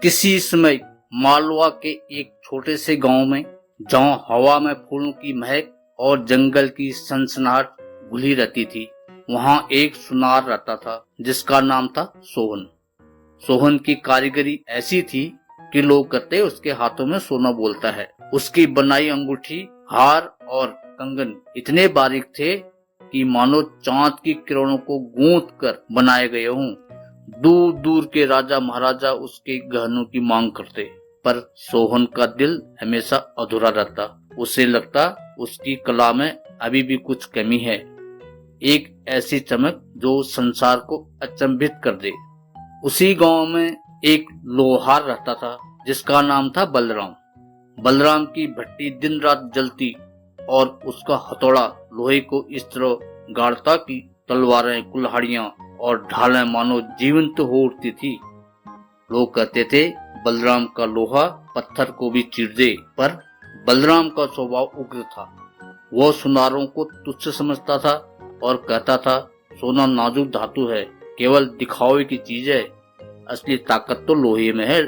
किसी समय मालवा के एक छोटे से गांव में, जहां हवा में फूलों की महक और जंगल की सनसनाहट घुली रहती थी, वहां एक सुनार रहता था जिसका नाम था सोहन। सोहन की कारीगरी ऐसी थी कि लोग कहते उसके हाथों में सोना बोलता है। उसकी बनाई अंगूठी, हार और कंगन इतने बारीक थे कि मानो चांद की किरणों को गूंथ कर बनाए गए हों। दूर दूर के राजा महाराजा उसके गहनों की मांग करते, पर सोहन का दिल हमेशा अधूरा रहता। उसे लगता उसकी कला में अभी भी कुछ कमी है, एक ऐसी चमक जो संसार को अचंभित कर दे। उसी गांव में एक लोहार रहता था जिसका नाम था बलराम। बलराम की भट्टी दिन रात जलती और उसका हथौड़ा लोहे को इस तरह गाड़ता कि तलवारें, कुल्हाड़ियां और ढालें मानो जीवंत हो उठती थी। लोग कहते थे बलराम का लोहा पत्थर को भी चीर दे, पर बलराम का स्वभाव उग्र था। वह सुनारों को तुच्छ समझता था और कहता था सोना नाजुक धातु है, केवल दिखावे की चीज है, असली ताकत तो लोहे में है।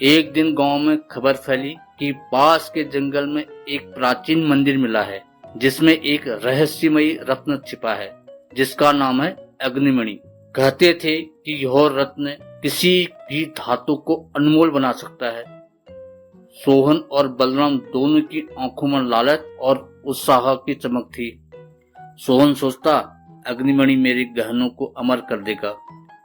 एक दिन गांव में खबर फैली कि पास के जंगल में एक प्राचीन मंदिर मिला है जिसमें एक रहस्यमयी रत्न छिपा है जिसका नाम है अग्निमणि। कहते थे कि यह रत्न किसी भी धातु को अनमोल बना सकता है। सोहन और बलराम दोनों की आंखों में लालच और उत्साह की चमक थी। सोहन सोचता अग्निमणि मेरे गहनों को अमर कर देगा,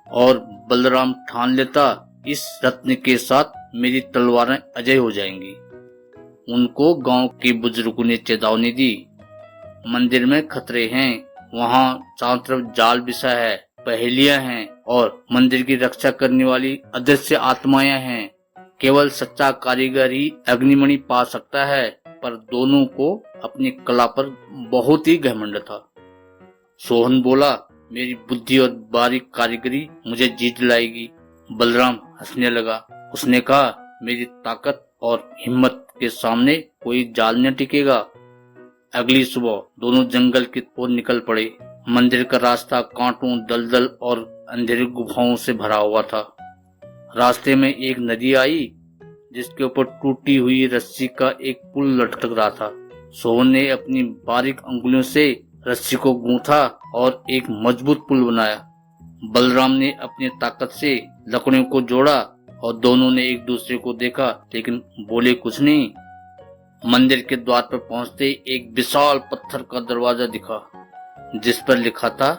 और बलराम ठान लेता इस रत्न के साथ मेरी तलवारें अजय हो जाएंगी। उनको गांव के बुजुर्गों ने चेतावनी दी, मंदिर में खतरे हैं, वहां चारों तरफ जाल बिछा है, पहेलियां हैं और मंदिर की रक्षा करने वाली अदृश्य आत्माएं हैं। केवल सच्चा कारीगर ही अग्निमणि पा सकता है, पर दोनों को अपनी कला पर बहुत ही घमंड था। सोहन बोला, मेरी बुद्धि और बारीक कारीगरी मुझे जीत लाएगी। बलराम हंसने लगा। उसने कहा, मेरी ताकत और हिम्मत के सामने कोई जाल न टिकेगा। अगली सुबह दोनों जंगल की ओर निकल पड़े। मंदिर का रास्ता कांटों, दलदल और अंधेरी गुफाओं से भरा हुआ था। रास्ते में एक नदी आई जिसके ऊपर टूटी हुई रस्सी का एक पुल लटक रहा था। सोहन ने अपनी बारीक अंगुलियों से रस्सी को गूंथा और एक मजबूत पुल बनाया। बलराम ने अपनी ताकत से लकड़ियों को जोड़ा और दोनों ने एक दूसरे को देखा, लेकिन बोले कुछ नहीं। मंदिर के द्वार पर पहुंचते एक विशाल पत्थर का दरवाजा दिखा जिस पर लिखा था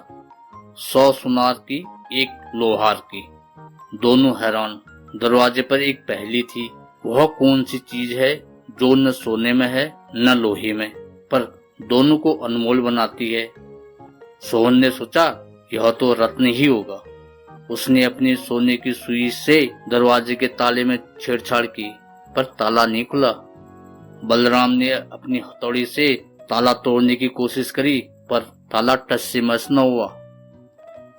100 सुनार की, एक लोहार की। दोनों हैरान। दरवाजे पर एक पहेली थी, वह कौन सी चीज है जो न सोने में है न लोहे में, पर दोनों को अनमोल बनाती है। सोहन ने सोचा यह तो रत्न ही होगा। उसने अपनी सोने की सुई से दरवाजे के ताले में छेड़छाड़ की, पर ताला नहीं खुला। बलराम ने अपनी हथौड़ी से ताला तोड़ने की कोशिश करी, पर ताला टस से मस न हुआ।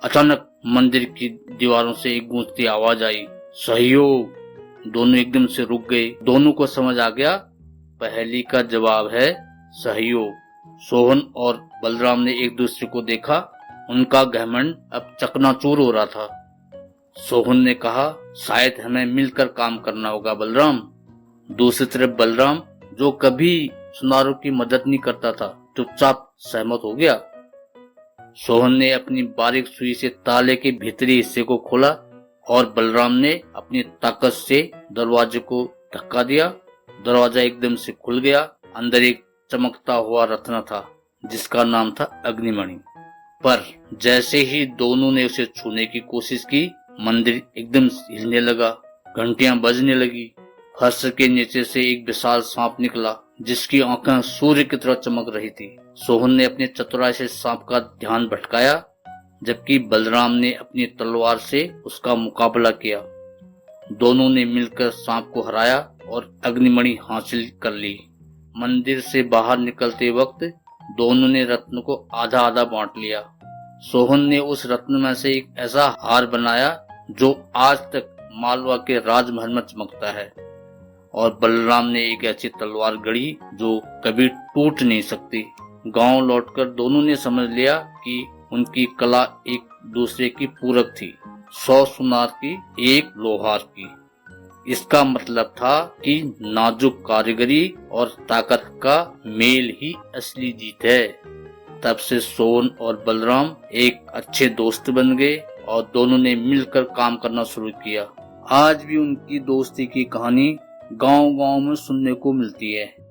अचानक मंदिर की दीवारों से एक गूंजती आवाज आई, सहयोग। दोनों एकदम से रुक गए। दोनों को समझ आ गया पहेली का जवाब है सहयोग। सोहन और बलराम ने एक दूसरे को देखा। उनका घमंड अब चकनाचूर हो रहा था। सोहन ने कहा, शायद हमें मिलकर काम करना होगा बलराम। दूसरी तरफ बलराम, जो कभी सुनारों की मदद नहीं करता था, चुपचाप सहमत हो गया। सोहन ने अपनी बारीक सुई से ताले के भीतरी हिस्से को खोला और बलराम ने अपनी ताकत से दरवाजे को धक्का दिया। दरवाजा एकदम से खुल गया। अंदर एक चमकता हुआ रत्न था जिसका नाम था अग्निमणि। पर जैसे ही दोनों ने उसे छूने की कोशिश की, मंदिर एकदम हिलने लगा, घंटियां बजने लगी। फर्श के नीचे से एक विशाल सांप निकला जिसकी आंखें सूर्य की तरह चमक रही थी। सोहन ने अपने चतुराई से सांप का ध्यान भटकाया, जबकि बलराम ने अपनी तलवार से उसका मुकाबला किया। दोनों ने मिलकर सांप को हराया और अग्निमणि हासिल कर ली। मंदिर से बाहर निकलते वक्त दोनों ने रत्न को आधा आधा बांट लिया। सोहन ने उस रत्न में से एक ऐसा हार बनाया जो आज तक मालवा के राजमहल में चमकता है, और बलराम ने एक ऐसी तलवार गढ़ी जो कभी टूट नहीं सकती। गांव लौटकर दोनों ने समझ लिया कि उनकी कला एक दूसरे की पूरक थी। 100 सुनार की, एक लोहार की। इसका मतलब था कि नाजुक कारीगरी और ताकत का मेल ही असली जीत है। तब से सोन और बलराम एक अच्छे दोस्त बन गए और दोनों ने मिलकर काम करना शुरू किया। आज भी उनकी दोस्ती की कहानी गांव-गांव में सुनने को मिलती है।